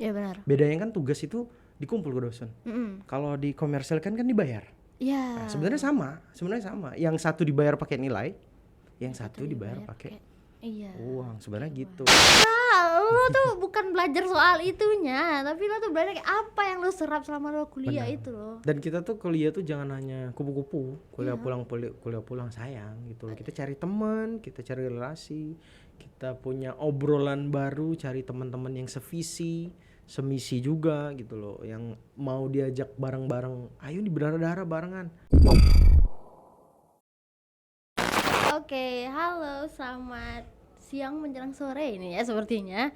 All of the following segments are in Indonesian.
Iya benar. Bedanya kan tugas itu dikumpul ke dosen. Kalau di komersil kan dibayar. Iya. Nah, sebenarnya sama. Yang satu dibayar pakai nilai, yang satu dibayar pakai iya. uang. Sebenarnya gitu. Lo tuh bukan belajar soal itunya, tapi lo tuh belajar kayak apa yang lo serap selama lo kuliah. Benar. Itu loh. Dan kita tuh kuliah tuh jangan hanya kupu-kupu, kuliah pulang sayang gitu loh. Kita cari teman, kita cari relasi, kita punya obrolan baru, cari teman-teman yang sevisi, semisi juga gitu loh, yang mau diajak bareng-bareng, ayo di berdarah-darah barengan. Oke, halo, selamat siang menjelang sore ini ya sepertinya.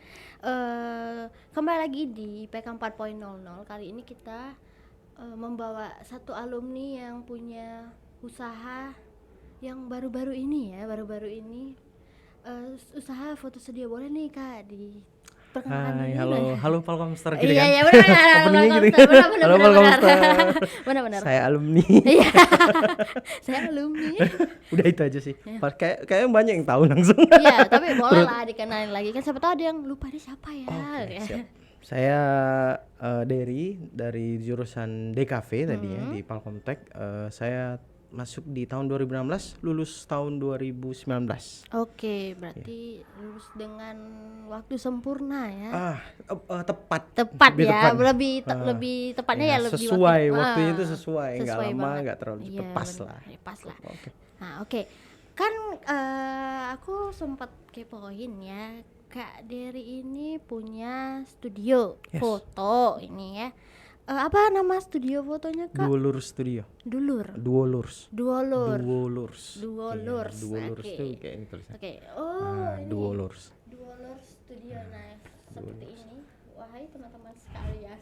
Kembali lagi di PK 4.00. Kali ini kita membawa satu alumni yang punya usaha yang baru-baru ini usaha foto studio. Boleh nih Kak diperkenalkan Hai, dulu. halo Palkomster gitu kan. Iya benar. Openingnya gitu. Halo Benar. Palkomster. Saya alumni. Iya. Saya alumni. Udah itu aja sih. Kayak banyak yang tahu langsung. Iya, tapi boleh lah dikenalin lagi kan, siapa tahu ada yang lupa dia siapa ya. Oke, siap. Saya dari jurusan DKV tadinya di Palkomtek. Saya masuk di tahun 2016, lulus tahun 2019. Oke, berarti lulus dengan waktu sempurna ya. Tepat Ya, lebih tepatnya ya lebih sesuai waktunya itu sesuai, nggak lama, nggak terlalu iya, cepet, pas lah. Pas lah. Oke. Nah, oke. Kan aku sempat kepoin ya, Kak Dery ini punya studio foto ini ya. Apa nama studio fotonya Kak? Duolur Studio. Duolurs. Tuh kayak ini tulisannya. Oke. Ini Duolurs Studio. Nah, seperti ini. Wahai teman-teman sekalian.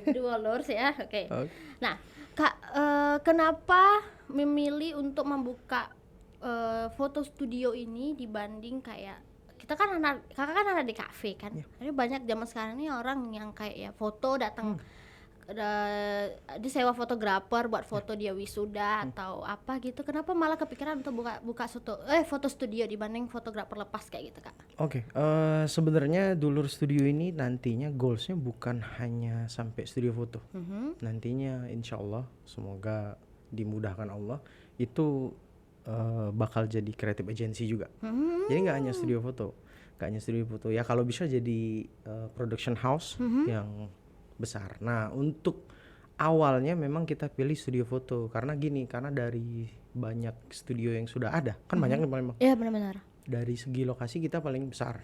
Duolurs ya. Oke. Nah, Kak, kenapa memilih untuk membuka foto studio ini dibanding kayak kakak kan anak di kafe kan. Jadi banyak zaman sekarang ini orang yang kayak ya foto datang disewa fotografer buat foto dia wisuda atau apa gitu. Kenapa malah kepikiran untuk buka foto studio dibanding fotografer lepas kayak gitu Kak? Oke, sebenarnya Dulur Studio ini nantinya goalsnya bukan hanya sampai studio foto. Nantinya insya Allah, semoga dimudahkan Allah, itu bakal jadi creative agency juga. Jadi nggak hanya studio foto, ya kalau bisa jadi production house yang besar. Nah, untuk awalnya memang kita pilih studio foto karena dari banyak studio yang sudah ada kan banyak nih Palembang. Iya benar-benar. Dari segi lokasi kita paling besar.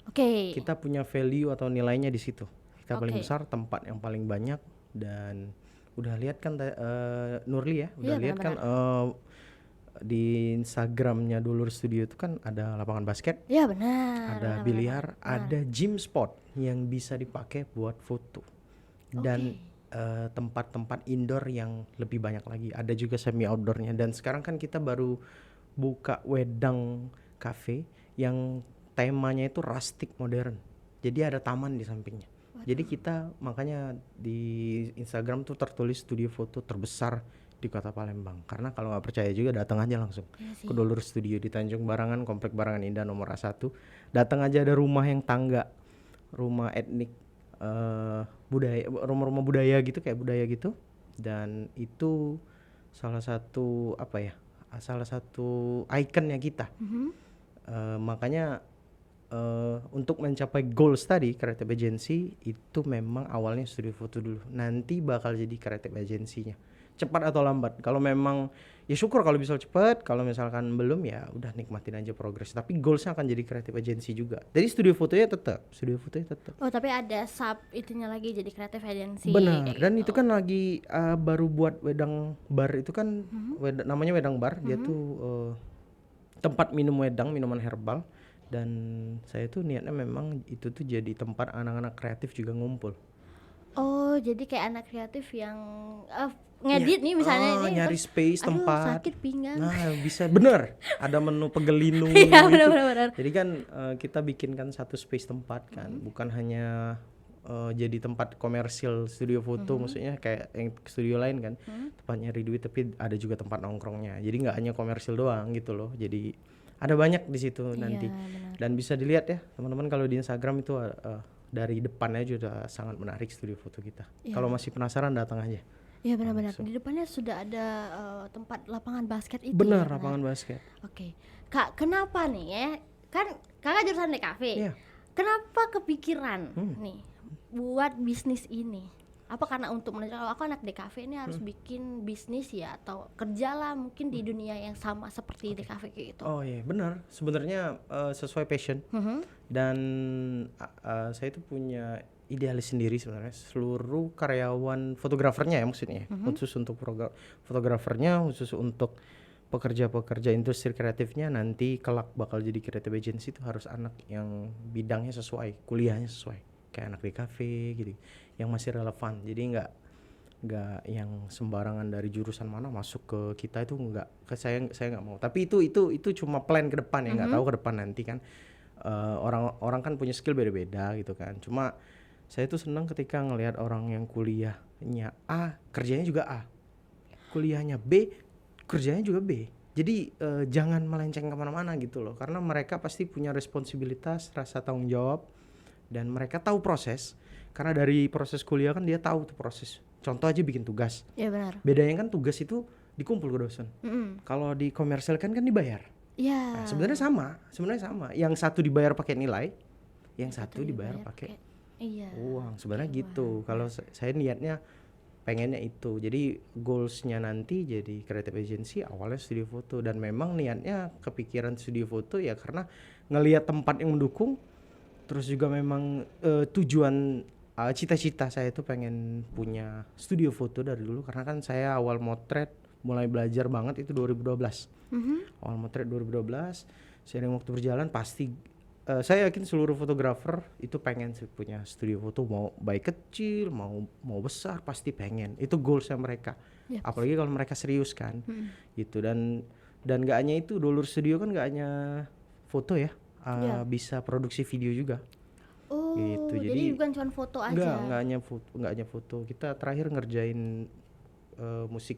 Oke. Kita punya value atau nilainya di situ. Kita paling besar, tempat yang paling banyak, dan udah lihat kan Nurli ya, udah lihat kan di Instagramnya Dulur Studio itu kan ada lapangan basket. Iya benar. Ada biliar, ada gym spot yang bisa dipakai buat foto. Dan tempat-tempat indoor yang lebih banyak lagi, ada juga semi outdoornya. Dan sekarang kan kita baru buka Wedang Cafe yang temanya itu rustic modern, jadi ada taman di sampingnya. Jadi kita makanya di Instagram tuh tertulis studio foto terbesar di Kota Palembang. Karena kalau nggak percaya juga datang aja langsung ke Dulur Studio di Tanjung Barangan, Komplek Barangan Indah nomor A1. Datang aja, ada rumah yang tangga, rumah etnik, budaya, rumah-rumah budaya gitu, kayak budaya gitu. Dan itu salah satu ikonnya kita. Makanya untuk mencapai goals tadi creative agency itu memang awalnya studio foto dulu, nanti bakal jadi creative agency-nya cepat atau lambat. Kalau memang ya syukur kalau bisa cepat, kalau misalkan belum ya udah nikmatin aja progres. Tapi goalsnya akan jadi creative agency juga. Jadi studio fotonya tetap. Oh, tapi ada sub itunya lagi jadi creative agency. Benar. Dan itu kan lagi baru buat Wedang Bar itu kan, namanya Wedang Bar. Dia tuh tempat minum wedang, minuman herbal. Dan saya tuh niatnya memang itu tuh jadi tempat anak-anak kreatif juga ngumpul. Oh, jadi kayak anak kreatif yang ngedit nih misalnya ini nyari space tempat. Sakit pinggang. Nah, bisa bener. Ada menu pegelinu Iya, gitu. benar. Jadi kan kita bikinkan satu space tempat kan, bukan hanya jadi tempat komersil studio foto, maksudnya kayak yang studio lain kan, tempat nyari duit, tapi ada juga tempat nongkrongnya. Jadi nggak hanya komersil doang gitu loh. Jadi ada banyak di situ nanti. Benar. Dan bisa dilihat ya teman-teman kalau di Instagram itu dari depannya juga sangat menarik studio foto kita. Iya. Kalau masih penasaran datang aja. Iya benar-benar. Di depannya sudah ada tempat lapangan basket itu. Benar, ya, lapangan basket. Oke. Kak, kenapa nih ya? Kan Kakak jurusan DKV. Iya. Kenapa kepikiran nih buat bisnis ini? Apa karena untuk menunjukkan kalau aku anak DKV ini harus bikin bisnis ya, atau kerjalah mungkin di dunia yang sama seperti DKV kayak gitu? Oh iya, benar. Sebenarnya sesuai passion. Dan saya itu punya idealis sendiri sebenarnya. Seluruh karyawan fotografernya ya maksudnya, khusus untuk fotografernya, khusus untuk pekerja-pekerja industri kreatifnya nanti kelak bakal jadi creative agency itu harus anak yang bidangnya sesuai, kuliahnya sesuai, kayak anak DKV gitu, yang masih relevan. Jadi nggak yang sembarangan dari jurusan mana masuk ke kita, itu nggak, saya nggak mau. Tapi itu cuma plan ke depan ya, nggak tahu ke depan nanti kan. Orang kan punya skill beda-beda gitu kan. Cuma saya tuh senang ketika ngelihat orang yang kuliahnya A, kerjanya juga A, kuliahnya B, kerjanya juga B. Jadi jangan melenceng kemana-mana gitu loh, karena mereka pasti punya responsibilitas, rasa tanggung jawab, dan mereka tahu proses. Karena dari proses kuliah kan dia tahu tuh proses. Contoh aja bikin tugas. Iya benar. Bedanya kan tugas itu dikumpul ke dosen. Kalau di komersil kan dibayar. Iya. Nah, sebenarnya sama. Yang satu dibayar pakai nilai, yang satu dibayar pakai uang. Sebenarnya gitu. Kalau saya niatnya pengennya itu. Jadi goalsnya nanti jadi creative agency, awalnya studio foto, dan memang niatnya kepikiran studio foto ya karena ngelihat tempat yang mendukung. Terus juga memang tujuan cita-cita saya itu pengen punya studio foto dari dulu, karena kan saya awal motret mulai belajar banget itu 2012. Awal motret 2012, seiring waktu berjalan pasti saya yakin seluruh fotografer itu pengen sih punya studio foto, mau baik kecil mau besar pasti pengen. Itu goalsnya mereka. Apalagi kalau mereka serius kan. Gitu, dan gak hanya itu, Dolur Studio kan gak hanya foto ya. Bisa produksi video juga. Oh, gitu. jadi bukan cuma foto aja. Enggak hanya foto. Kita terakhir ngerjain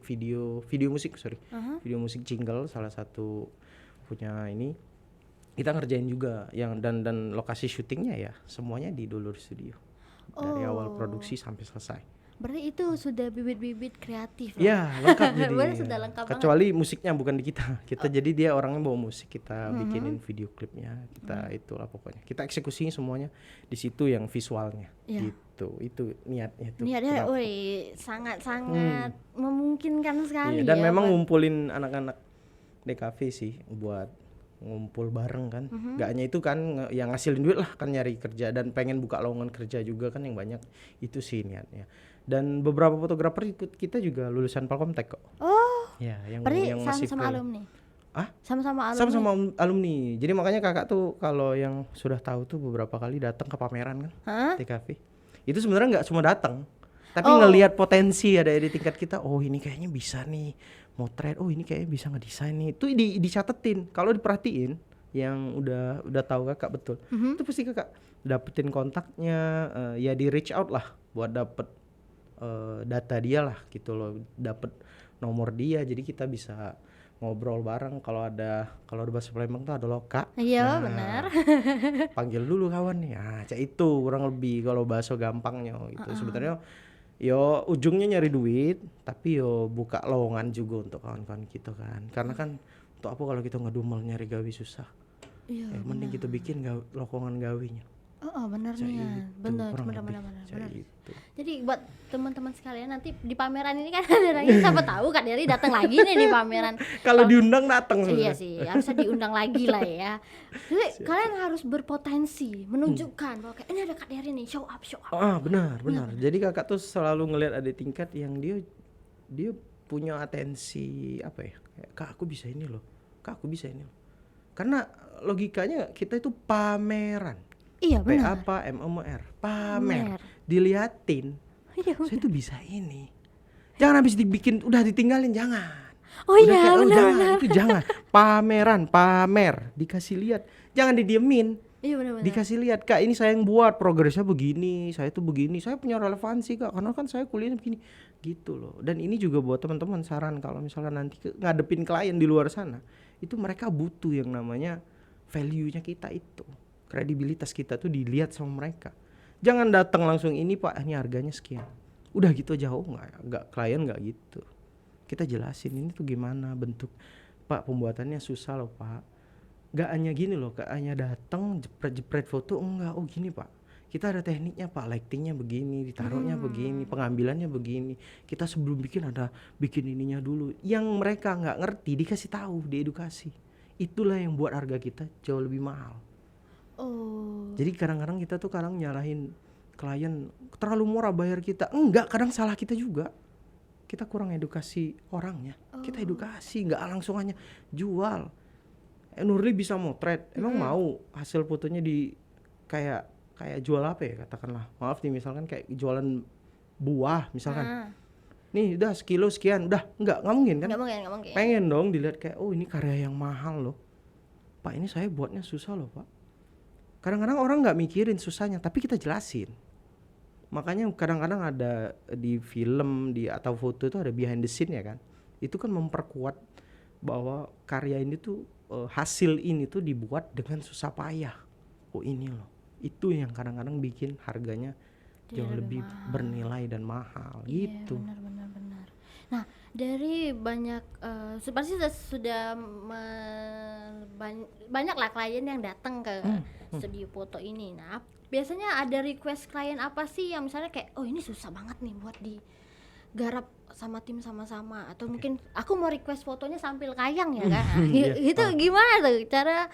video musik jingle, salah satu punya ini. Kita ngerjain juga yang dan lokasi syutingnya ya semuanya di Dolur Studio. Dari awal produksi sampai selesai. Berarti itu sudah bibit-bibit kreatif. Ya, lengkap jadi. Sudah lengkap kecuali banget. Musiknya bukan di kita. Jadi dia orangnya bawa musik, kita bikinin video klipnya, kita itulah pokoknya. Kita eksekusinya semuanya di situ, yang visualnya. Gitu. Itu niatnya tuh. Niatnya sangat memungkinkan sekali. Dan memang ngumpulin anak-anak DKV sih buat ngumpul bareng kan. Gak hanya itu kan, yang ngasilin duit lah kan, nyari kerja dan pengen buka lowongan kerja juga kan yang banyak. Itu sih niatnya. Dan beberapa fotografer ikut kita juga lulusan Palkomtek kok. Oh. Ya, yang masih sama alumni. Sama-sama alumni. Jadi makanya kakak tuh kalau yang sudah tahu tuh beberapa kali datang ke pameran kan, TKV. Itu sebenarnya nggak cuma datang, tapi ngelihat potensi ada di tingkat kita. Oh ini kayaknya bisa nih motret. Oh ini kayaknya bisa ngedesain nih. Itu dicatetin. Kalau diperhatiin, yang udah tahu kakak betul. Itu pasti kakak dapetin kontaknya, ya di reach out lah buat dapet data dia lah gitu loh, dapet nomor dia, jadi kita bisa ngobrol bareng. Kalau ada bahasa Palembang tuh ada loka. Iya, benar. Panggil dulu kawan nih. Cak itu kurang lebih kalau bahasa gampangnya gitu. Sebenarnya yo ujungnya nyari duit, tapi yo buka lowongan juga untuk kawan-kawan kita kan. Karena kan untuk apa kalau kita ngedumel nyari gawe susah. Mending kita bikin lowongan gawenya. Benar nih. Benar. Jadi buat teman-teman sekalian, nanti di pameran ini kan ada lagi, siapa tahu Kak Dery datang lagi nih di pameran. Kalau diundang datang Iya sebenarnya. sih, harusnya diundang lagi lah ya. Jadi kalian harus berpotensi, menunjukkan bahwa ini ada Kak Dery nih, show up. Benar. Jadi kakak tuh selalu ngelihat ada tingkat yang dia punya atensi apa ya? Kak aku bisa ini loh. Karena logikanya kita itu pameran. Iya benar. PAMER, pamer. Diliatin. Iya, saya tuh bisa ini. Jangan habis dibikin udah ditinggalin, jangan. Benar. Itu jangan. Pamer, dikasih lihat. Jangan didiemin. Iya benar. Dikasih lihat, Kak ini saya yang buat, progresnya begini, saya tuh begini, saya punya relevansi Kak, karena kan saya kuliahnya begini. Gitu loh. Dan ini juga buat teman-teman saran, kalau misalnya nanti ngadepin klien di luar sana, itu mereka butuh yang namanya value-nya kita itu. Kredibilitas kita tuh dilihat sama mereka. Jangan datang langsung ini Pak, ini harganya sekian. Udah gitu aja. Oh enggak, klien enggak gitu. Kita jelasin ini tuh gimana bentuk. Pak, pembuatannya susah loh Pak. Enggak hanya gini loh, enggak hanya datang jepret-jepret foto, enggak. Oh gini Pak. Kita ada tekniknya Pak, lightingnya begini, ditaruhnya begini, pengambilannya begini. Kita sebelum bikin ininya dulu. Yang mereka nggak ngerti dikasih tahu, diedukasi. Itulah yang buat harga kita jauh lebih mahal. Oh. Jadi kadang-kadang kita tuh nyalahin klien terlalu murah bayar kita. Enggak, kadang salah kita juga. Kita kurang edukasi orangnya. Kita edukasi, nggak langsung hanya jual. Nurli bisa motret, emang mau hasil fotonya di kayak jual apa ya katakanlah, maaf nih misalkan kayak jualan buah misalkan, nih udah sekilo sekian, udah nggak mungkin kan? Nggak mungkin. Pengen dong dilihat kayak oh ini karya yang mahal loh, Pak ini saya buatnya susah loh Pak. Kadang-kadang orang nggak mikirin susahnya, tapi kita jelasin. Makanya kadang-kadang ada di film atau foto itu ada behind the scene ya kan, itu kan memperkuat bahwa karya ini tuh hasil ini tuh dibuat dengan susah payah. Oh ini loh. Itu yang kadang-kadang bikin harganya jauh lebih bernilai dan mahal gitu. Benar. Nah, dari banyak pasti sudah banyak lah klien yang datang ke studio foto ini. Nah, biasanya ada request klien apa sih yang misalnya kayak oh ini susah banget nih buat digarap sama tim sama-sama, atau mungkin aku mau request fotonya sambil kayang ya kan. Itu gimana tuh cara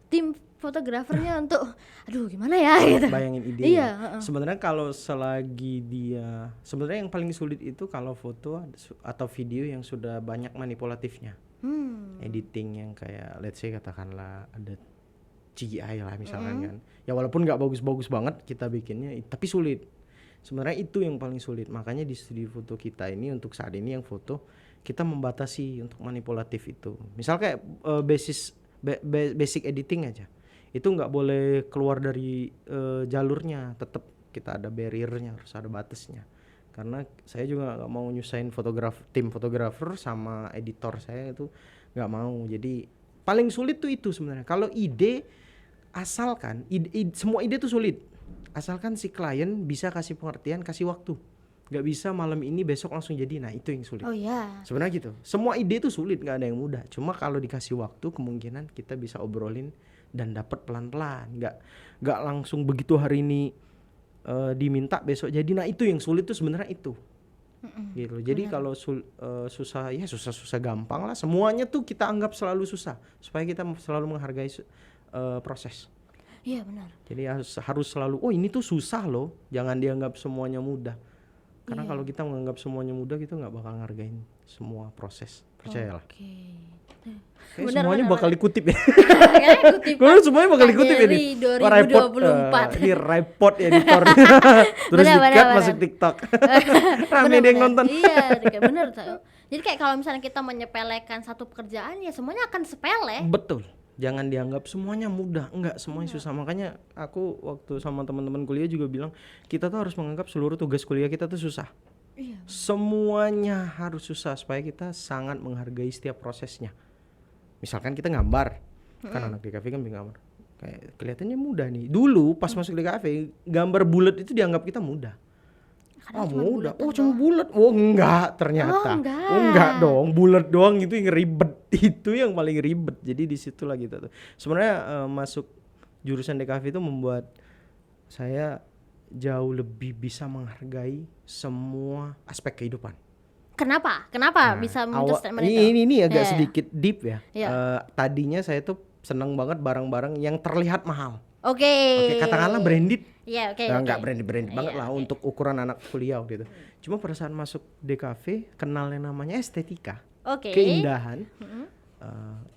tim fotografernya untuk gimana ya gitu. Bayangin ide. Iya, sebenarnya kalau sebenarnya yang paling sulit itu kalau foto atau video yang sudah banyak manipulatifnya. Editing yang kayak let's say katakanlah ada CGI lah misalkan kan. Ya walaupun nggak bagus-bagus banget kita bikinnya, tapi sulit. Sebenarnya itu yang paling sulit. Makanya di studio foto kita ini untuk saat ini yang foto kita membatasi untuk manipulatif itu. Misal kayak basic editing aja. Itu nggak boleh keluar dari jalurnya, tetap kita ada barriernya, harus ada batasnya. Karena saya juga nggak mau nyusahin tim fotografer sama editor saya itu nggak mau. Jadi paling sulit tuh itu sebenarnya. Kalau ide asalkan semua ide tuh sulit, asalkan si klien bisa kasih pengertian, kasih waktu. Nggak bisa malam ini besok langsung jadi, nah itu yang sulit. Oh ya. Sebenarnya gitu. Semua ide tuh sulit, nggak ada yang mudah. Cuma kalau dikasih waktu kemungkinan kita bisa obrolin dan dapat pelan-pelan, nggak langsung begitu hari ini diminta besok jadi. Nah itu yang sulit tuh sebenarnya itu. Gitu. Jadi kalau susah ya susah gampang lah. Semuanya tuh kita anggap selalu susah supaya kita selalu menghargai proses. Iya benar. Jadi harus selalu ini tuh susah loh. Jangan dianggap semuanya mudah. Karena kalau kita menganggap semuanya mudah kita nggak bakal ngargain semua proses. Percayalah. Semuanya bakal dikutip ya. Semuanya bakal dikutip ya nih. 2024. Ini repot editor. Terus dikat masuk TikTok. Rame dia nonton. Iya, bener. Jadi kayak kalau misalnya kita menyepelekan satu pekerjaan ya semuanya akan sepele. Betul. Jangan dianggap semuanya mudah. Enggak, semuanya susah. Makanya aku waktu sama teman-teman kuliah juga bilang kita tuh harus menganggap seluruh tugas kuliah kita tuh susah. Iya. Semuanya harus susah supaya kita sangat menghargai setiap prosesnya. Misalkan kita gambar, kan anak DKV kan gambar, kayak kelihatannya mudah nih. Dulu pas masuk DKV, gambar bulat itu dianggap kita mudah. Mudah. Cuma bulat. Enggak ternyata. Enggak dong, bulat doang itu yang ribet. Itu yang paling ribet. Jadi disitulah gitu tuh. Sebenarnya masuk jurusan DKV itu membuat saya jauh lebih bisa menghargai semua aspek kehidupan. Kenapa bisa muncul statement itu? Ini agak sedikit deep ya. Tadinya saya tuh seneng banget barang-barang yang terlihat mahal. Oke, katakanlah branded. Iya, oke. Enggak branded banget lah untuk ukuran anak kuliah gitu. Cuma pada saat masuk DKV kenal yang namanya estetika. Keindahan.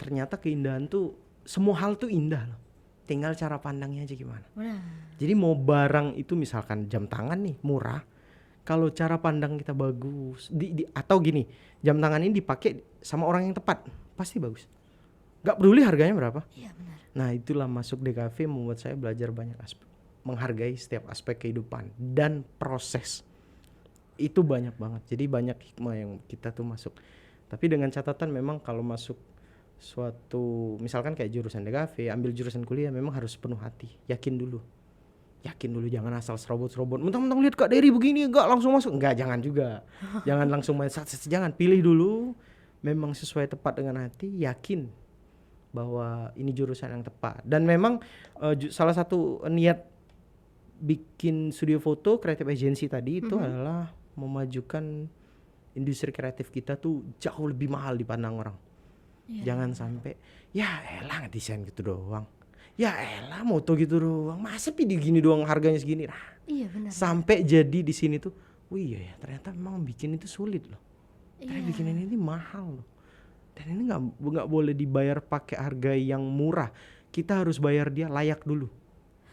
Ternyata keindahan tuh semua hal tuh indah loh. Tinggal cara pandangnya aja gimana. Jadi mau barang itu misalkan jam tangan nih murah, kalau cara pandang kita bagus, atau gini, jam tangan ini dipakai sama orang yang tepat, pasti bagus. Gak peduli harganya berapa. Iya benar. Nah itulah masuk DKV membuat saya belajar banyak aspek, menghargai setiap aspek kehidupan dan proses. Itu banyak banget. Jadi banyak hikmah yang kita tuh masuk. Tapi dengan catatan memang kalau masuk suatu misalkan kayak jurusan DKV, ambil jurusan kuliah memang harus penuh hati, yakin dulu. yakin dulu, jangan asal serobot-serobot. Mentang-mentang lihat Kak Dery begini enggak langsung masuk. Enggak, jangan juga. Jangan langsung main jangan, pilih dulu. Memang sesuai tepat dengan hati, yakin bahwa ini jurusan yang tepat. Dan memang salah satu niat bikin studio foto creative agency tadi itu adalah memajukan industri kreatif kita tuh jauh lebih mahal dipandang orang. Jangan sampai ya elah desain gitu doang. Ya elah moto gitu doang. Masa video gini doang harganya segini. Nah, Iya benar. sampai jadi di sini tuh, wih iya ya ternyata memang bikin itu sulit loh. Ternyata Iya. bikin ini mahal loh. Dan ini nggak boleh dibayar pakai harga yang murah. Kita harus bayar dia layak dulu.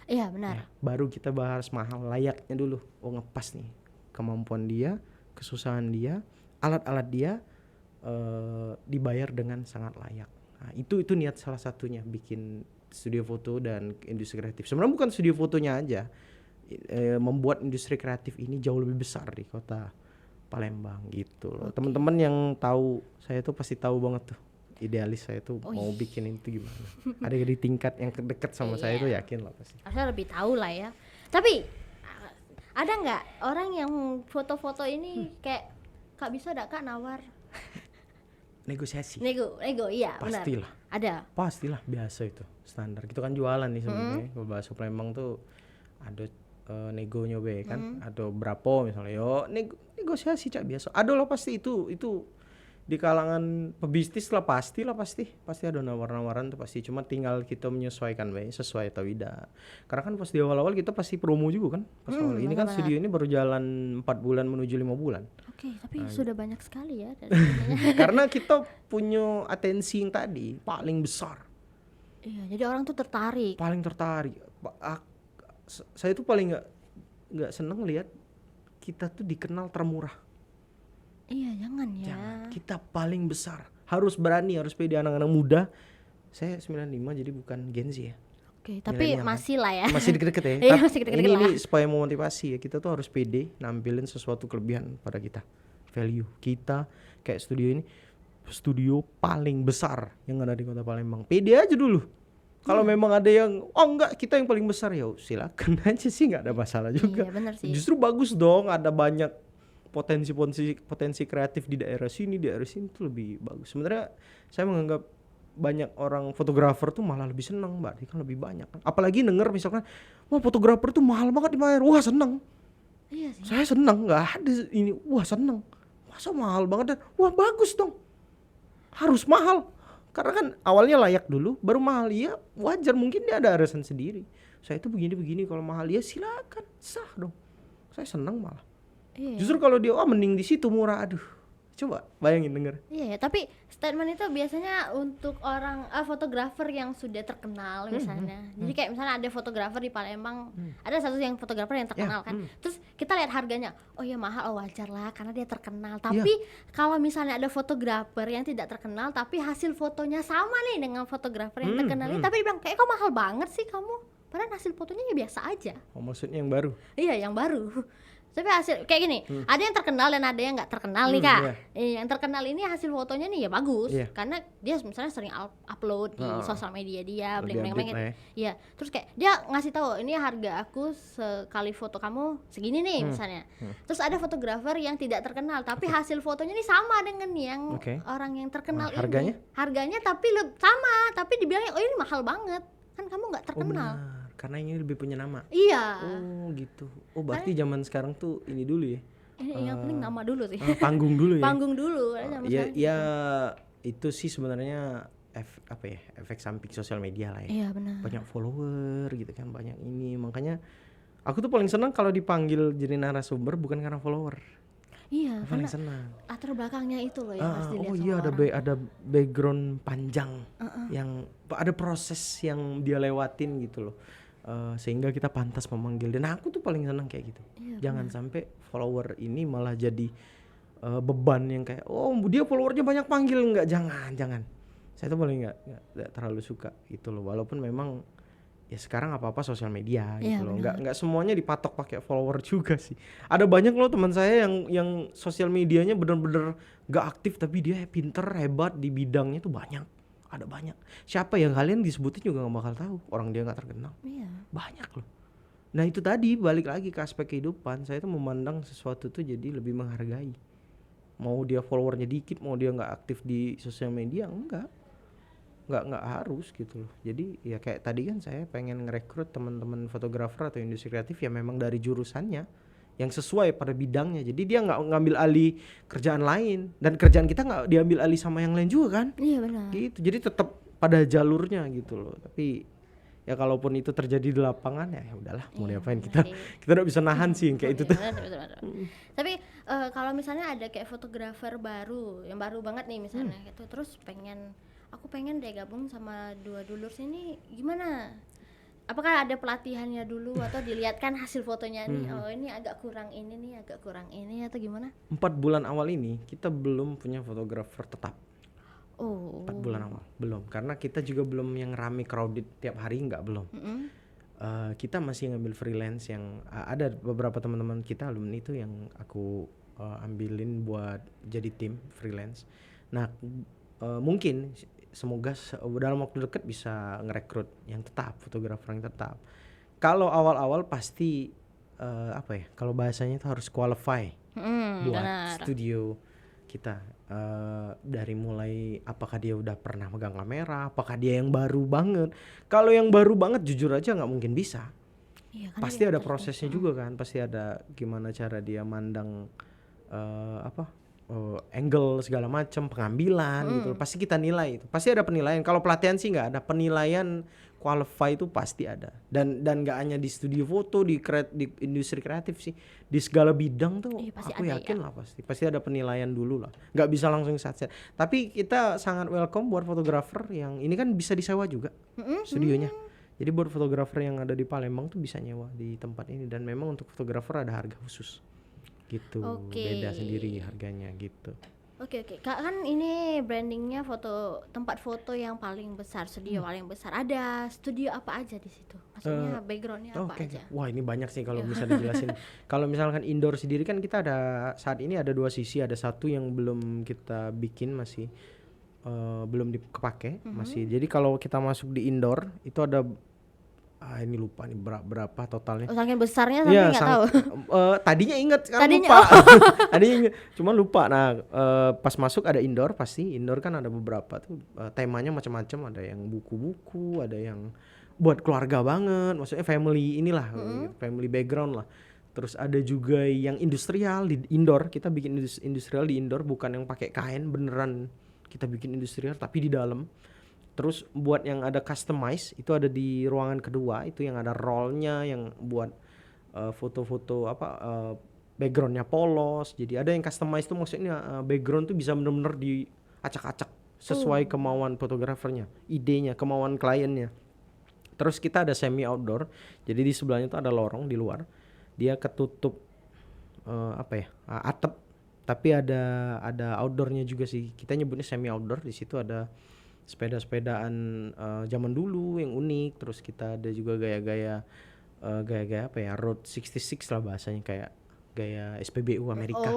Iya benar. Ya, baru kita bahas mahal, layaknya dulu. Oh ngepas nih kemampuan dia, kesusahan dia, alat-alat dia dibayar dengan sangat layak. Nah, itu niat salah satunya bikin studio foto dan industri kreatif. Sebenarnya bukan studio fotonya aja, membuat industri kreatif ini jauh lebih besar di kota Palembang gitu loh. Teman-teman yang tahu saya tuh pasti tahu banget tuh idealis saya tuh mau bikin itu gimana. Ada di tingkat yang dekat sama saya tuh yakin lah pasti. Saya lebih tahu lah ya. Tapi ada nggak orang yang foto-foto ini kayak Kak bisa nggak Kak nawar? Negosiasi. Nego, iya benar. Pastilah. Ada. Pastilah, biasa itu standar. Kita kan jualan nih sebenarnya. Kalau bahasa Palembang tuh ada negonya be kan, atau berapa misalnya. Yo negosiasi cak biasa. Ada lah pasti itu di kalangan pebisnis lah pasti ada nawar-nawaran tuh pasti. Cuma tinggal kita menyesuaikan be sesuai atau tidak. Karena kan pas di awal-awal kita pasti promo juga kan. Pas awal ini kan studio ini baru jalan 4 bulan menuju 5 bulan. Oke, tapi sudah banyak sekali ya dari Karena kita punya atensi yang tadi paling besar. Iya, jadi orang tuh tertarik. Paling tertarik. Saya tuh paling nggak seneng lihat kita tuh dikenal termurah. Iya, jangan ya. Jangan. Kita paling besar. Harus berani, harus pede anak-anak muda. Saya 95 jadi bukan Gen Z ya. Oke, tapi Milenial, masih lah ya. Masih deket-deket ya. Iya, masih deket-deket ini lah. supaya memotivasi ya. Kita tuh harus pede nampilin sesuatu kelebihan pada kita. Value kita kayak studio ini studio paling besar yang ada di Kota Palembang. Pede aja dulu. Kalau memang ada yang enggak kita yang paling besar ya silakan aja sih, nggak ada masalah juga. Iya, benar sih. Justru bagus dong ada banyak potensi kreatif di daerah sini tuh lebih bagus. Sebenarnya saya menganggap banyak orang fotografer tuh malah lebih senang, Mbak. Dia kan lebih banyak kan. Apalagi denger misalkan, wah fotografer tuh mahal banget dibayar. Wah seneng. Iya sih. Saya seneng, nggak ada ini. Wah seneng. Masa mahal banget dan wah bagus dong. Harus mahal. Karena kan awalnya layak dulu, baru mahal. Ya wajar, mungkin dia ada alasan sendiri. Saya tuh begini-begini, kalau mahal ya silakan, sah dong. Saya seneng malah. Iya. Justru kalau dia mending di situ murah, aduh. Coba bayangin denger. Iya, tapi statement itu biasanya untuk orang fotografer yang sudah terkenal misalnya. Jadi kayak misalnya ada fotografer di Palembang, ada satu yang fotografer yang terkenal kan. Terus kita lihat harganya, oh ya mahal, oh wajar lah karena dia terkenal. Tapi kalau misalnya ada fotografer yang tidak terkenal tapi hasil fotonya sama nih dengan fotografer yang terkenal ini, tapi dia bilang kayak kok mahal banget sih kamu. Padahal hasil fotonya ya biasa aja. Oh, maksudnya yang baru. Iya, yang baru. Tapi hasil kayak gini, ada yang terkenal dan ada yang nggak terkenal nih Kak. Yang terkenal ini hasil fotonya nih ya bagus, karena dia misalnya sering upload di sosial media dia, bling-bling gitu. Iya, terus kayak dia ngasih tahu ini harga aku sekali foto kamu segini nih misalnya. Terus ada fotografer yang tidak terkenal, tapi hasil fotonya nih sama dengan yang orang yang terkenal ini. Harganya tapi sama, tapi dibilangnya oh ini mahal banget, kan kamu nggak terkenal. Karena ini lebih punya nama. Iya. Oh gitu. Oh berarti zaman sekarang tuh ini dulu ya. Yang penting nama dulu sih. Panggung dulu ya. Panggung dulu. Ya itu sih sebenarnya efek samping sosial media lah ya. Iya benar. Banyak follower gitu kan, banyak ini. Makanya aku tuh paling senang kalau dipanggil jadi narasumber bukan karena follower. Iya, paling senang. Latar belakangnya itu loh yang pasti dilihat. Oh iya, ada background panjang yang ada proses yang dia lewatin gitu loh. Sehingga kita pantas memanggil, dan aku tuh paling senang kayak gitu. Iya, jangan sampai follower ini malah jadi beban yang kayak oh dia followernya banyak panggil, enggak, jangan. Saya tuh paling enggak terlalu suka gitu loh, walaupun memang ya sekarang apa-apa sosial media gitu loh. Enggak semuanya dipatok pakai follower juga sih. Ada banyak loh teman saya yang sosial medianya bener-bener enggak aktif tapi dia pinter, hebat di bidangnya tuh banyak. Ada banyak. Siapa yang kalian disebutin juga nggak bakal tahu, orang dia nggak terkenal. Iya. Banyak loh. Nah itu tadi balik lagi ke aspek kehidupan, saya tuh memandang sesuatu tuh jadi lebih menghargai. Mau dia followernya dikit, mau dia nggak aktif di sosial media, nggak harus gitu loh. Jadi ya kayak tadi kan saya pengen ngerekrut teman-teman fotografer atau industri kreatif yang memang dari jurusannya yang sesuai pada bidangnya. Jadi dia nggak ngambil alih kerjaan lain, dan kerjaan kita nggak diambil alih sama yang lain juga kan. Iya benar. Gitu. Jadi tetap pada jalurnya gitu loh. Tapi ya kalaupun itu terjadi di lapangan ya udahlah, mau diapain kita. Kita udah bisa nahan sih yang kayak itu tuh. Benar. Tapi kalau misalnya ada kayak fotografer baru, yang baru banget nih misalnya gitu, terus aku pengen deh gabung sama dua dulur sini, gimana? Apakah ada pelatihannya dulu atau dilihatkan hasil fotonya nih, oh ini agak kurang ini nih, agak kurang ini, atau gimana? 4 bulan awal ini kita belum punya fotografer tetap. Oh. 4 bulan awal belum, karena kita juga belum yang rame crowded tiap hari, belum. Kita masih ngambil freelance yang ada beberapa teman-teman kita alumni itu yang aku ambilin buat jadi tim freelance. Nah mungkin semoga dalam waktu dekat bisa ngerekrut yang tetap, fotografer yang tetap. Kalau awal-awal pasti kalau bahasanya itu harus qualify buat benar. studio kita, dari mulai apakah dia udah pernah megang kamera, apakah dia yang baru banget. Kalau yang baru banget jujur aja nggak mungkin bisa. Iya, kan Pasti ada prosesnya juga kan, pasti ada gimana cara dia mandang angle segala macam, pengambilan gitu. Pasti kita nilai itu. Pasti ada penilaian. Kalau pelatihan sih nggak ada penilaian, qualify itu pasti ada. Dan nggak hanya di studio foto, di industri kreatif sih, di segala bidang tuh aku yakin lah pasti ada penilaian dulu lah. Nggak bisa langsung set. Tapi kita sangat welcome buat fotografer yang ini kan bisa disewa juga studionya. Jadi buat fotografer yang ada di Palembang tuh bisa nyewa di tempat ini, dan memang untuk fotografer ada harga khusus. Gitu. Beda sendiri harganya gitu. Oke. Kan ini brandingnya tempat foto yang paling besar, studio paling besar. Ada studio apa aja di situ? Maksudnya backgroundnya apa aja? Wah ini banyak sih kalau bisa dijelasin. Kalau misalkan indoor sendiri kan kita saat ini ada 2 sisi. Ada satu yang belum kita bikin, masih belum kepake masih. Jadi kalau kita masuk di indoor itu ada ini lupa nih berapa totalnya. Saking besarnya sampai nggak tahu. Tadinya ingat, sekarang Tadinya, lupa. Tadinya ingat, cuma lupa. Nah pas masuk ada indoor, pasti indoor kan ada beberapa tuh temanya macam-macam. Ada yang buku-buku, ada yang buat keluarga banget, maksudnya family inilah, family background lah. Terus ada juga yang industrial di indoor. Kita bikin industrial di indoor, bukan yang pakai kain beneran. Kita bikin industrial tapi di dalam. Terus buat yang ada customize itu ada di ruangan kedua, itu yang ada rollnya, yang buat foto-foto backgroundnya polos. Jadi ada yang customize tuh maksudnya background tuh bisa benar-benar diacak-acak sesuai kemauan fotografernya, idenya, kemauan kliennya. Terus kita ada semi outdoor, jadi di sebelahnya tuh ada lorong di luar, dia ketutup atap, tapi ada outdoornya juga sih. Kita nyebutnya semi outdoor. Di situ ada sepeda-sepedaan zaman dulu yang unik. Terus kita ada juga gaya-gaya Road 66 lah bahasanya, kayak gaya SPBU Amerika.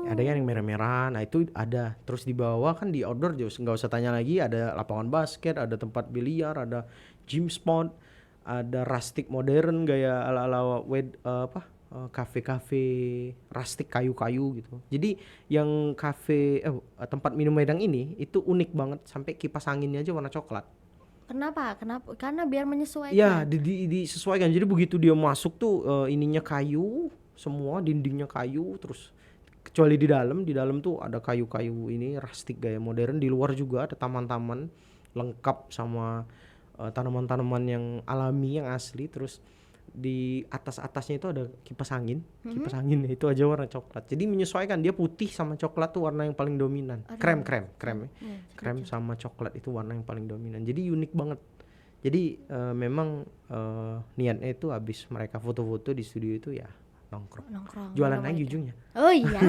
Ada yang merah-merah. Nah itu ada. Terus di bawah kan di outdoor nggak usah tanya lagi, ada lapangan basket, ada tempat biliar, ada gym spot, ada rustic modern gaya ala-ala kafe-kafe rustic kayu-kayu gitu. Jadi yang tempat minum Wedang ini itu unik banget, sampai kipas anginnya aja warna coklat. Kenapa? Karena biar menyesuaikan. Ya, disesuaikan. Jadi begitu dia masuk tuh ininya kayu, semua dindingnya kayu, terus kecuali di dalam tuh ada kayu-kayu ini rustic gaya modern. Di luar juga ada taman-taman lengkap sama tanaman-tanaman yang alami, yang asli. Terus di atasnya itu ada kipas angin. Kipas anginnya itu aja warna coklat. Jadi menyesuaikan, dia putih sama coklat tuh warna yang paling dominan. Krem sama coklat itu warna yang paling dominan. Jadi unik banget. Jadi memang niatnya itu habis mereka foto-foto di studio itu ya nongkrong. Jualan lagi ujungnya. Oh iya.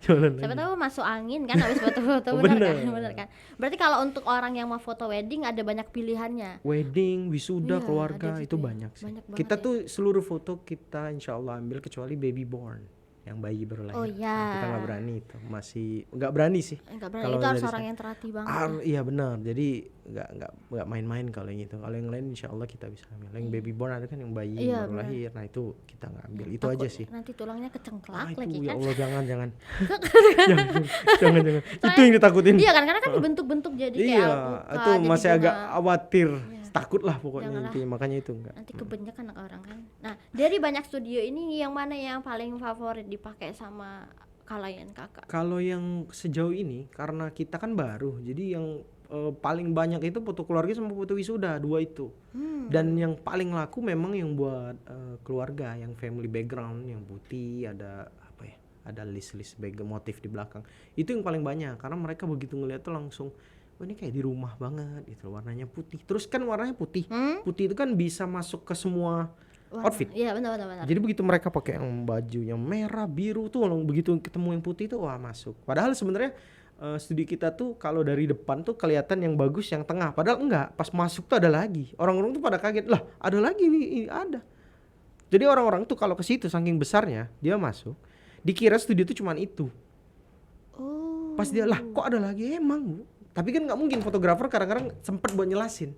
Jualan Siapa lagi. tahu masuk angin kan habis foto-foto. Bener kan? Berarti kalau untuk orang yang mau foto wedding ada banyak pilihannya. Wedding, wisuda, keluarga itu banyak sih. Kita tuh seluruh foto kita insya Allah ambil kecuali baby born. yang bayi baru lahir. Oh iya. Nah, kita nggak berani itu, masih nggak berani sih. Nggak berani, Kalau itu harus dari orang saya- yang terlatih banget. Iya benar. Jadi nggak main-main kalau yang itu. Kalau yang lain insya Allah kita bisa ambil. Yang baby born ada kan yang bayi Iya, baru benar. lahir. Nah itu kita nggak ambil. Itu Takut aja sih. nanti tulangnya kecengklak Itu lagi ya kan. Allah jangan. jangan. Itu yang ditakutin. Iya kan, karena kan dibentuk-bentuk jadi kayak Iya, alpukat, itu jadi masih agak bunga. khawatir. Takut lah pokoknya Janganlah. intinya, makanya itu enggak. Nanti kebanyakan anak orang kan. Nah, dari banyak studio ini yang mana yang paling favorit dipakai sama kalian kakak? Kalau yang sejauh ini karena kita kan baru, jadi yang paling banyak itu foto keluarga sama foto wisuda, dua itu. Dan yang paling laku memang yang buat keluarga, yang family background, yang putih ada apa ya? Ada list-list motif di belakang. Itu yang paling banyak karena mereka begitu ngeliat tuh langsung, oh ini kayak di rumah banget gitu, warnanya putih. Terus kan warnanya putih. Putih itu kan bisa masuk ke semua outfit. Iya, benar. Jadi begitu mereka pakai yang bajunya merah, biru tuh, kalau begitu ketemu yang putih tuh wah masuk. Padahal sebenarnya studi kita tuh kalau dari depan tuh kelihatan yang bagus yang tengah, padahal enggak. Pas masuk tuh ada lagi. Orang-orang tuh pada kaget, lah ada lagi nih, ada. Jadi orang-orang tuh kalau ke situ saking besarnya dia masuk, dikira studi itu cuman itu. Oh. Pas dia lah kok ada lagi emang Bu. Tapi kan nggak mungkin, fotografer kadang-kadang sempet buat jelasin.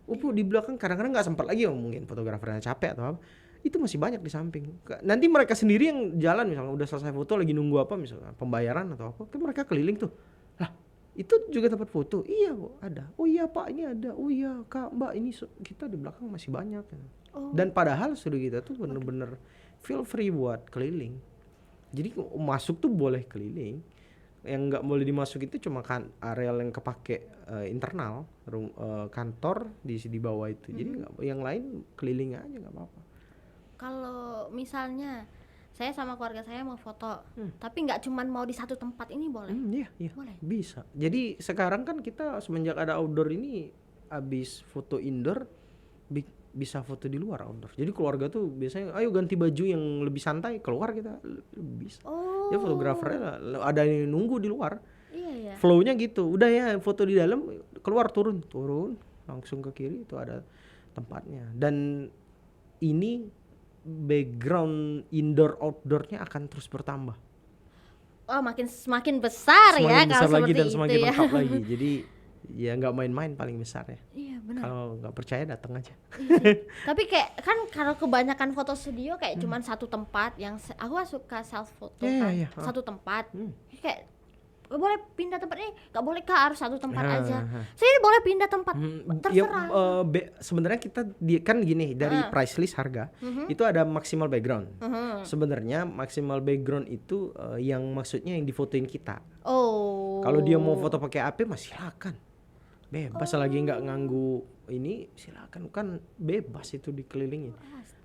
Bu di belakang kadang-kadang nggak sempat lagi, mungkin fotografernya capek atau apa. Itu masih banyak di samping. Nanti mereka sendiri yang jalan, misalnya udah selesai foto lagi nunggu apa misalnya pembayaran atau apa, kan mereka keliling tuh. Lah itu juga tempat foto? Iya Bu ada. Oh iya Pak ini ada. Oh iya Kak Mbak ini kita di belakang masih banyak. Oh. Dan padahal studi kita tuh bener-bener feel free buat keliling. Jadi masuk tuh boleh keliling. Yang nggak boleh dimasuk itu cuma kan areal yang kepake internal kantor di bawah itu. Jadi nggak, yang lain keliling aja nggak apa-apa. Kalau misalnya saya sama keluarga saya mau foto, tapi nggak cuman mau di satu tempat, ini boleh? Iya Boleh. bisa. Jadi sekarang kan kita semenjak ada outdoor ini, abis foto indoor bisa foto di luar outdoor. Jadi keluarga tuh biasanya ayo ganti baju yang lebih santai, keluar kita bisa. Oh. Ya fotografernya ada yang nunggu di luar. Iya ya. Flow-nya gitu. Udah ya foto di dalam, keluar turun langsung ke kiri itu ada tempatnya. Dan ini background indoor outdoornya akan terus bertambah. Oh, semakin besar ya Semakin besar kalau lagi seperti dan itu semakin ya. lengkap lagi. Jadi ya nggak main-main paling besar ya. Iya benar. Kalau nggak percaya datang aja. Iya sih. Tapi kayak kan kalau kebanyakan foto studio kayak cuman satu tempat, yang aku suka self photo kan. Iya. Satu tempat. Kayak gak boleh pindah tempat ini, gak boleh Kak, harus satu tempat aja. Saya boleh pindah tempat, terserah. Sebenarnya kita kan gini, dari price list harga itu ada maksimal background. Sebenarnya maksimal background itu yang maksudnya yang difotoin kita. Oh. Kalau dia mau foto pakai HP mah silakan, bebas. Selagi nggak nganggu ini silakan, kan bebas itu dikelilingin.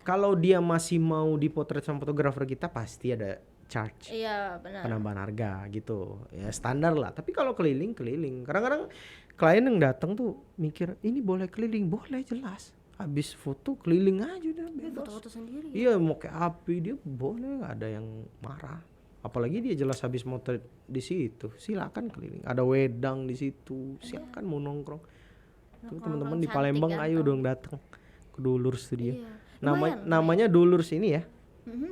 Kalau dia masih mau dipotret sama fotografer kita pasti ada charge. Iya benar. Penambahan harga gitu ya, standar lah. Tapi kalau keliling kadang-kadang klien yang datang tuh mikir ini boleh keliling, boleh jelas. Habis foto keliling aja udah bebas. Foto-foto sendiri. Iya mau kayak api dia boleh, nggak ada yang marah. Apalagi dia jelas habis motret di situ, silakan keliling. Ada wedang di situ, silakan mau nongkrong. Tuh teman-teman di Palembang ayo dong datang ke Dulurs Studio. Iya. Namanya Dulurs ini ya.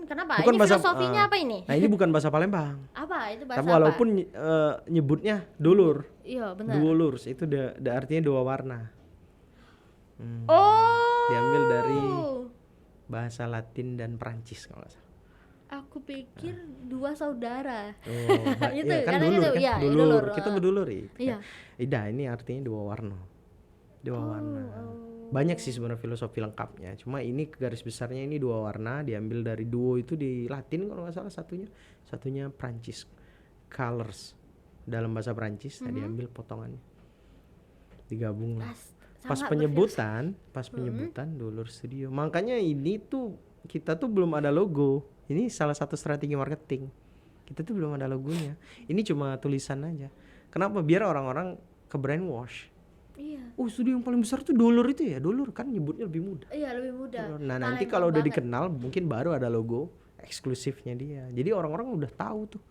Kenapa? Bukan Ini filosofinya apa ini? Nah ini bukan bahasa Palembang. Apa itu bahasa Tapi walaupun nyebutnya dulur. Iya benar. Duolurs itu artinya dua warna. Oh. Diambil dari bahasa Latin dan Perancis kalau nggak salah. Aku pikir dua saudara. Oh, Itu, ya, kan karena dulur itu, kan? iya, Dulur. dulur. Kita berdulur itu. Iya. Ida ini artinya dua warna. Dua warna. Banyak sih sebenarnya filosofi lengkapnya. Cuma ini garis besarnya ini dua warna, diambil dari duo itu di Latin kalau nggak salah satunya Prancis. Colors dalam bahasa Prancis, nah diambil potongannya. Digabung lah. Pas penyebutan Dulur Studio. Makanya ini tuh kita tuh belum ada logo. Ini salah satu strategi marketing. Kita tuh belum ada logonya. Ini cuma tulisan aja. Kenapa? Biar orang-orang ke brainwash. Iya. Oh studio yang paling besar tuh Dulur itu ya. Dulur kan nyebutnya lebih mudah. Iya lebih mudah. Nah nanti kalau udah dikenal mungkin baru ada logo eksklusifnya dia. Jadi orang-orang udah tahu tuh.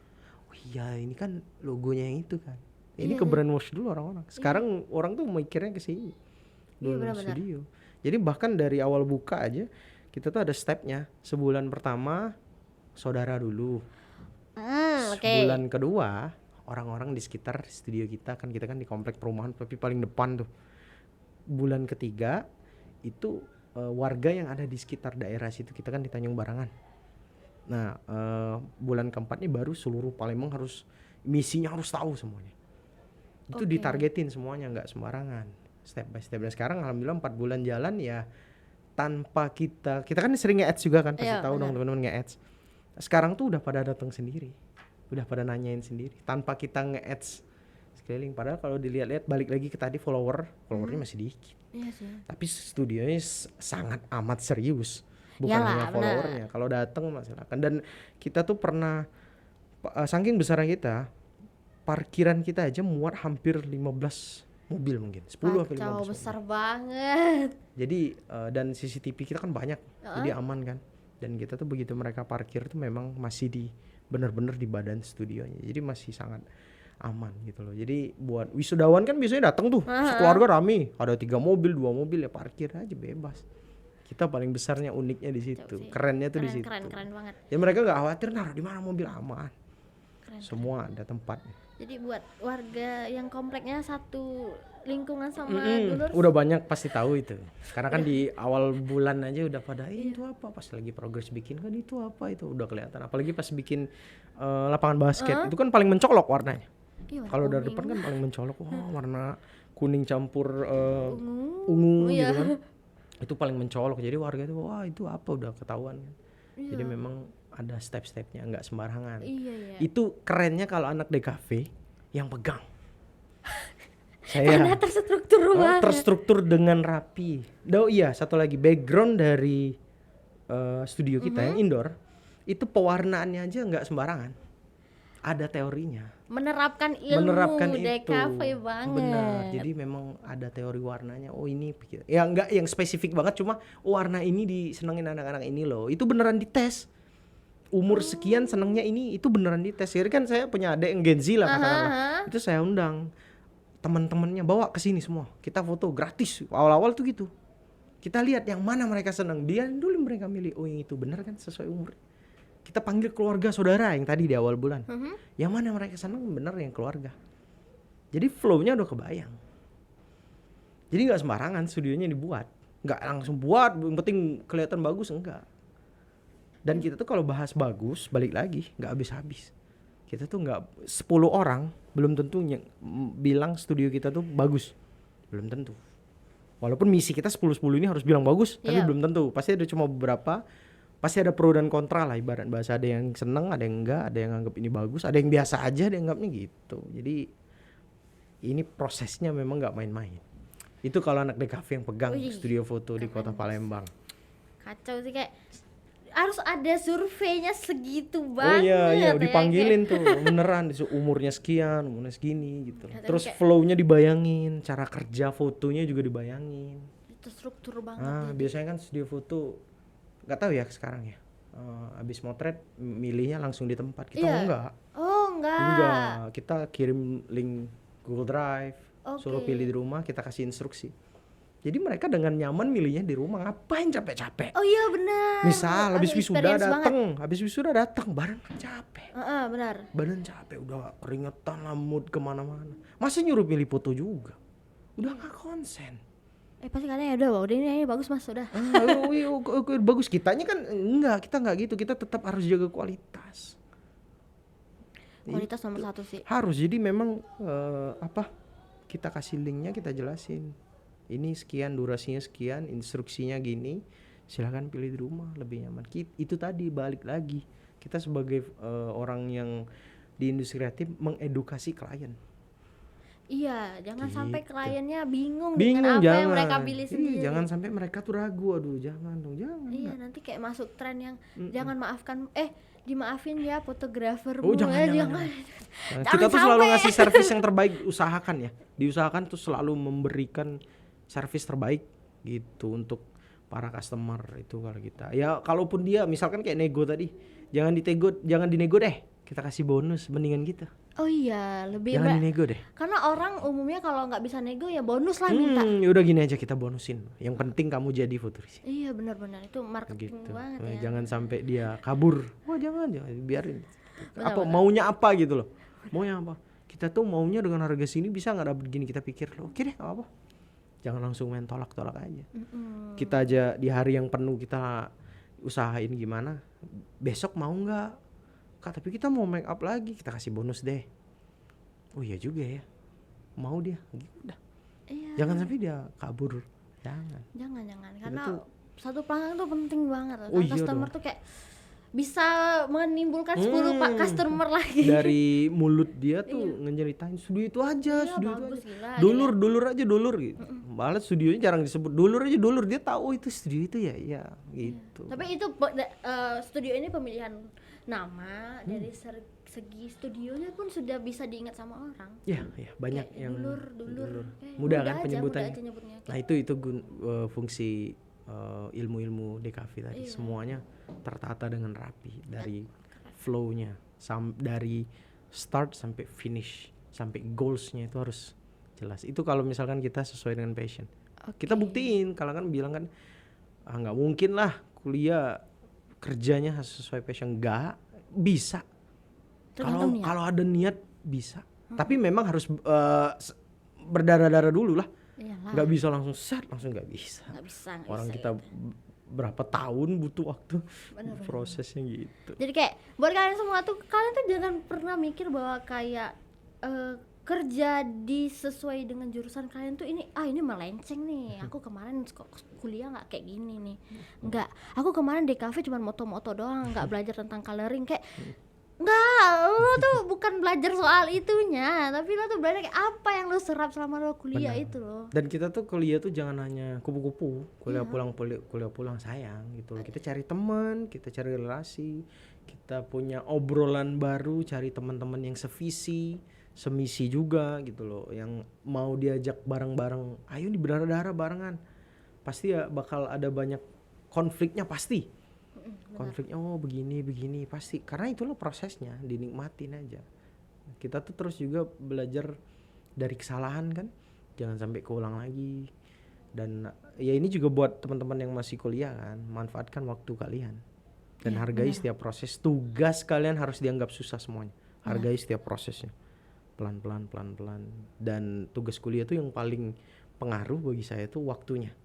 Oh iya ini kan logonya yang itu kan. Ini ke brainwash dulu orang-orang. Sekarang orang tuh mikirnya ke sini. Dulur Studio. Jadi bahkan dari awal buka aja kita tuh ada stepnya. Sebulan pertama saudara dulu. Oke. Bulan kedua orang-orang di sekitar studio kita kan di komplek perumahan tapi paling depan tuh. Bulan ketiga itu warga yang ada di sekitar daerah situ, kita kan di Tanjung Barangan. Nah bulan keempat ini baru seluruh Palembang harus misinya harus tahu semuanya. Itu ditargetin semuanya, nggak sembarangan, step by step. Dan sekarang alhamdulillah 4 bulan jalan ya, tanpa kita kan sering nge-ads juga kan, pasti tahu dong teman-teman nge-ads. Sekarang tuh udah pada datang sendiri, udah pada nanyain sendiri tanpa kita nge-ads sekeliling. Padahal kalau dilihat-lihat balik lagi ke tadi followernya masih dikit. Iya sih. Tapi studionya sangat amat serius, bukan hanya followernya. Kalau datang silakan. Dan kita tuh pernah saking besarnya kita, parkiran kita aja muat hampir 15 mobil mungkin, 10 atau 15 mobil. Besar banget. Jadi dan CCTV kita kan banyak, jadi aman kan. Dan kita tuh begitu mereka parkir tuh memang masih benar-benar di badan studionya, jadi masih sangat aman gitu loh. Jadi buat wisudawan kan biasanya datang tuh sekeluarga rame, ada 3 mobil 2 mobil ya parkir aja bebas. Kita paling besarnya uniknya di situ, kerennya tuh di situ. Keren banget. Ya mereka nggak khawatir naruh di mana mobil, aman. Semua ada tempatnya. Jadi buat warga yang kompleknya satu lingkungan sama Dulur, udah banyak pasti tahu itu. Karena kan di awal bulan aja udah pada itu apa, pas lagi progres bikin kan itu apa, itu udah kelihatan. Apalagi pas bikin lapangan basket itu kan paling mencolok warnanya. Kalau dari depan kan paling mencolok, warna kuning campur ungu gitu kan. Itu paling mencolok. Jadi warga itu wah itu apa, udah ketahuan kan. Jadi memang ada step-stepnya, nggak sembarangan. Itu kerennya kalau anak DKV yang pegang. Karena terstruktur banget. Terstruktur dengan rapi. Iya, satu lagi background dari studio kita yang indoor itu pewarnaannya aja nggak sembarangan. Ada teorinya. Menerapkan ilmu DKV banget. Benar. Jadi memang ada teori warnanya. Oh ini ya nggak yang spesifik banget, cuma warna ini disenengin anak-anak ini loh. Itu beneran dites. Umur sekian senengnya ini, itu beneran dites. Jadi kan saya punya adik yang Gen Z lah katakanlah. Itu saya undang teman-temannya, bawa ke sini semua. Kita foto gratis. Awal-awal tuh gitu. Kita lihat yang mana mereka senang. Dia dulu mereka milih. Oh yang itu bener kan sesuai umur. Kita panggil keluarga saudara yang tadi di awal bulan. Yang mana mereka senang bener yang keluarga. Jadi flow-nya udah kebayang. Jadi nggak sembarangan studionya dibuat. Nggak langsung buat, yang penting kelihatan bagus, enggak. Dan kita tuh kalau bahas bagus, balik lagi nggak habis-habis. Kita tuh nggak 10 orang belum tentu bilang studio kita tuh bagus, belum tentu. Walaupun misi kita 10-10 ini harus bilang bagus, tapi belum tentu. Pasti ada cuma beberapa, pasti ada pro dan kontra lah, ibarat bahasa, ada yang seneng, ada yang enggak, ada yang anggap ini bagus, ada yang biasa aja, ada yang anggapnya gitu. Jadi ini prosesnya memang nggak main-main. Itu kalau anak DKV yang pegang studio foto di kota Palembang. Kacau sih, kayak harus ada surveinya segitu banget. Oh iya, dipanggilin tuh beneran umurnya sekian, umurnya segini gitu. Terus flow-nya dibayangin, cara kerja fotonya juga dibayangin. Itu struktur banget. Biasanya kan studio foto nggak tahu ya sekarang ya. Abis motret milihnya langsung di tempat. Kita enggak. Enggak, kita kirim link Google Drive, suruh pilih di rumah, kita kasih instruksi. Jadi mereka dengan nyaman milihnya di rumah, ngapain capek-capek? Oh iya benar. Misal habis wisuda datang, badan capek. Benar. Badan capek, udah keringetan lah, mood kemana-mana. Masih nyuruh pilih foto juga, udah nggak konsen. Pasti katanya udah ini bagus mas, udah. Bagus, kitanya kan kita nggak gitu, kita tetap harus jaga kualitas. Kualitas nomor 1 sih. Harus, jadi memang kita kasih linknya, kita jelasin. Ini sekian, durasinya sekian, instruksinya gini, silakan pilih di rumah, lebih nyaman. Itu tadi balik lagi, kita sebagai orang yang di industri kreatif mengedukasi klien. Iya, jangan sampai kliennya bingung dengan apa yang mereka pilih sendiri. Jangan sampai mereka tuh ragu, jangan. Iya, nanti kayak masuk tren yang dimaafin ya fotografer. Jangan. Kita tuh selalu ngasih servis yang terbaik, diusahakan tuh selalu memberikan servis terbaik gitu untuk para customer itu kalau kita. Ya kalaupun dia misalkan kayak nego tadi, jangan dinego deh. kita kasih bonus, mendingan gitu. Oh iya, lebih Jangan nego deh. karena orang umumnya kalau nggak bisa nego ya bonus lah minta. Udah gini aja, kita bonusin. Yang penting kamu jadi futuris. Iya benar-benar itu marketing Gitu. banget ya. Jangan sampai dia kabur. Wah jangan biarin. Benar, Apa maunya apa gitu loh? Maunya apa? Kita tuh maunya dengan harga sini bisa nggak dapet gini, kita pikir oke deh nggak apa. Jangan langsung main tolak-tolak aja. Kita aja di hari yang penuh kita usahain gimana. Besok mau nggak? Kak, tapi kita mau make up lagi, kita kasih bonus deh. Oh iya juga ya, mau dia, udah. Iya. Jangan sampai dia kabur, jangan. Karena satu pelanggan tuh penting banget. Oh iya Customer dong. tuh kayak bisa menimbulkan 10 pak customer lagi. Dari mulut dia tuh ngeceritain studio itu aja, Iya, studio bagus, itu gila, aja. Dulur gitu. Malah studionya jarang disebut. Dulur aja dulur, dia tahu itu studio itu ya, iya gitu. Tapi itu studio ini pemilihan nama dari segi studionya pun sudah bisa diingat sama orang. Ya, banyak Kayak yang dulur. Mudah kan aja, penyebutannya. mudah aja nyebutnya. Nah, itu fungsi ilmu-ilmu DKV tadi. Semuanya tertata dengan rapi dari flow-nya, dari start sampai finish, sampai goals-nya itu harus jelas. Itu kalau misalkan kita sesuai dengan passion. Kita buktiin, kalau kan bilang kan nggak mungkin lah kuliah kerjanya sesuai passion, nggak bisa. Kalau ada niat bisa. Tapi memang harus berdarah-darah dulu lah. Nggak bisa langsung langsung nggak bisa. Orang kita berapa tahun butuh waktu prosesnya gitu. Jadi kayak buat kalian semua tuh, kalian tuh jangan pernah mikir bahwa kayak kerja sesuai dengan jurusan kalian tuh ini melenceng nih. Aku kemarin kuliah nggak kayak gini nih. Enggak, aku kemarin DKV cuma moto-moto doang, nggak belajar tentang coloring. Kayak enggak, lo tuh bukan belajar soal itunya, tapi lo tuh belajar kayak apa yang lo serap selama lo kuliah. Benar. Itu loh. Dan kita tuh kuliah tuh jangan hanya kupu-kupu, kuliah pulang sayang gitu loh. Kita cari teman, kita cari relasi, kita punya obrolan baru, cari teman-teman yang sevisi, semisi juga gitu loh, yang mau diajak bareng-bareng. Ayo di berdarah-darah barengan. Pasti ya bakal ada banyak konfliknya pasti. Konfliknya begini pasti, karena itulah prosesnya, dinikmatin aja. Kita tuh terus juga belajar dari kesalahan kan, jangan sampai keulang lagi. Dan ya ini juga buat teman-teman yang masih kuliah kan, manfaatkan waktu kalian dan hargai setiap proses. Tugas kalian harus dianggap susah semuanya, hargai setiap prosesnya, pelan-pelan. Dan tugas kuliah tuh yang paling pengaruh bagi saya tuh waktunya.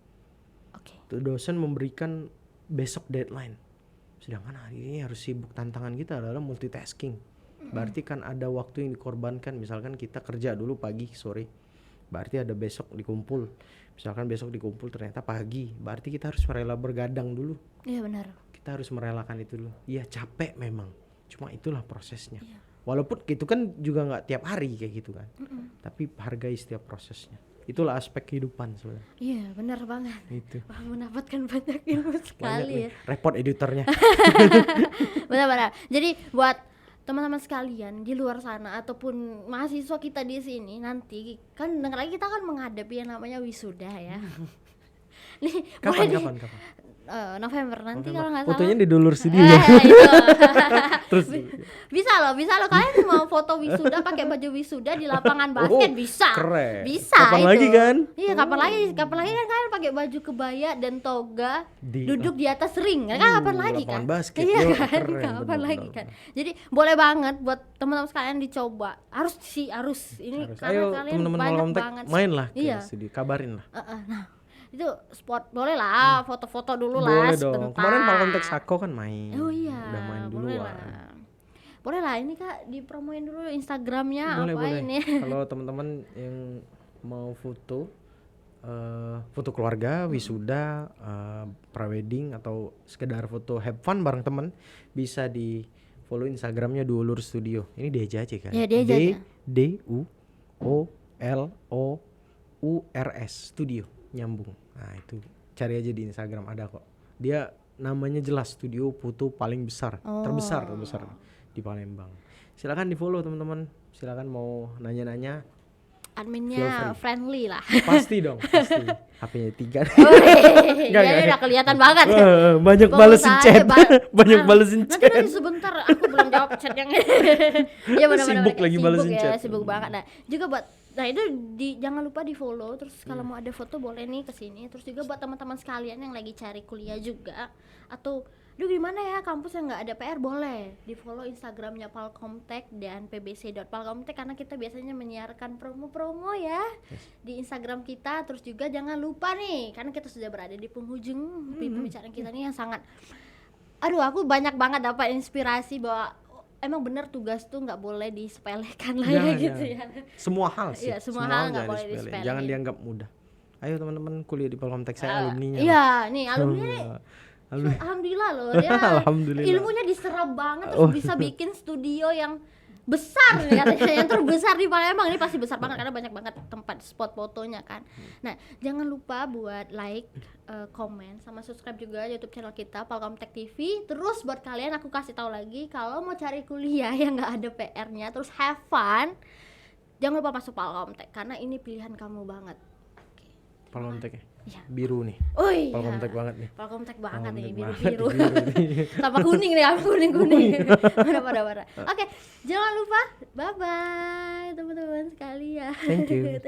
Dosen memberikan besok deadline, sedangkan hari ini harus sibuk. Tantangan kita adalah multitasking. Berarti kan ada waktu yang dikorbankan. Misalkan kita kerja dulu pagi sore, berarti ada besok dikumpul. Misalkan besok dikumpul ternyata pagi, berarti kita harus rela bergadang dulu. Iya benar. Kita harus merelakan itu dulu. Iya capek memang, cuma itulah prosesnya. Walaupun itu kan juga nggak tiap hari kayak gitu kan. Tapi hargai setiap prosesnya. Itulah aspek kehidupan sebenarnya. Iya benar banget. Itu. Wah, mendapatkan banyak ilmu sekali ya. Repot editornya. Benar-benar. Jadi buat teman-teman sekalian di luar sana ataupun mahasiswa kita di sini, nanti kan dengar lagi kita kan menghadapi yang namanya wisuda ya. Nih, Kapan? November nanti kalau nggak salah. Fotonya di Dulur Studio. Terus bisa loh kalian mau foto wisuda pakai baju wisuda di lapangan basket bisa. Keren. Bisa. Kapan itu. lagi kan? Iya, kapan lagi kan kalian pakai baju kebaya dan toga duduk di atas ring. Kan kapan lagi kan? Basket, iya kan? Keren, kapan lagi kan? Jadi boleh banget buat teman-teman sekalian dicoba. Harus ini karena Ayo, kalian teman-teman banyak Malcom Tech banget. main lah ke Iya. studio, kabarin lah. Nah, itu spot boleh lah, foto-foto dulu Boleh lah dong. sebentar. Kemarin Malcom Tech Sako kan main. Oh iya. Udah main duluan. Boleh lah ini Kak dipromoin dulu Instagramnya Boleh. ini. Kalau teman-teman yang mau foto keluarga, wisuda, prewedding atau sekedar foto have fun bareng teman, bisa di follow Instagramnya Duolur Studio. Ini dia aja kan? Ya, dia aja. DUOLOURS Studio, nyambung. Nah itu cari aja di Instagram, ada kok. Dia namanya jelas, studio foto paling besar, terbesar di Palembang. Silakan di follow teman-teman. Silakan mau nanya-nanya, adminnya friendly lah. Pasti dong, pasti. HP-nya 3. Iya, udah kelihatan banget. Banyak Pokoknya balesin saya chat. Banyak Ah, balesin nanti chat. sebentar aku belum jawab chat yang ya benar-benar Sibuk lagi balesin ya, chat. sibuk banget. Nah, juga buat itu jangan lupa di follow, terus kalau mau ada foto boleh nih ke sini. Terus juga buat teman-teman sekalian yang lagi cari kuliah juga atau gimana ya kampus yang nggak ada PR, boleh di follow Instagramnya Palkomtek dan pbc.palkomtek karena kita biasanya menyiarkan promo-promo ya di Instagram kita. Terus juga jangan lupa nih, karena kita sudah berada di penghujung pembicaraan kita nih yang sangat aku banyak banget dapat inspirasi bahwa emang bener tugas tuh nggak boleh disepelekan lah ya gitu ya. Semua hal sih. Iya, semua hal nggak jangan boleh disepelein. disepelein. Jangan dianggap mudah. Ayo teman-teman kuliah di Palkomtek, saya alumninya. Iya, nih alumni nih. Alhamdulillah loh dia. Alhamdulillah. Ilmunya diserap banget terus bisa bikin studio yang besar nih katanya, yang terbesar di Palembang. Ini pasti besar banget karena banyak banget tempat spot fotonya kan. Nah, jangan lupa buat like, komen sama subscribe juga YouTube channel kita Palkomtek TV. Terus buat kalian aku kasih tahu lagi, kalau mau cari kuliah yang nggak ada PR-nya terus have fun, jangan lupa masuk Palkomtek karena ini pilihan kamu banget. Palkomtek ya? Iya. Biru nih. Oh iya. Palkomtek banget nih. Palkomtek banget nih, Palkomtek biru-biru. banget, biru nih. Sama kuning nih, kuning-kuning. Mana. Oke, jangan lupa bye-bye teman-teman sekalian. Thank you.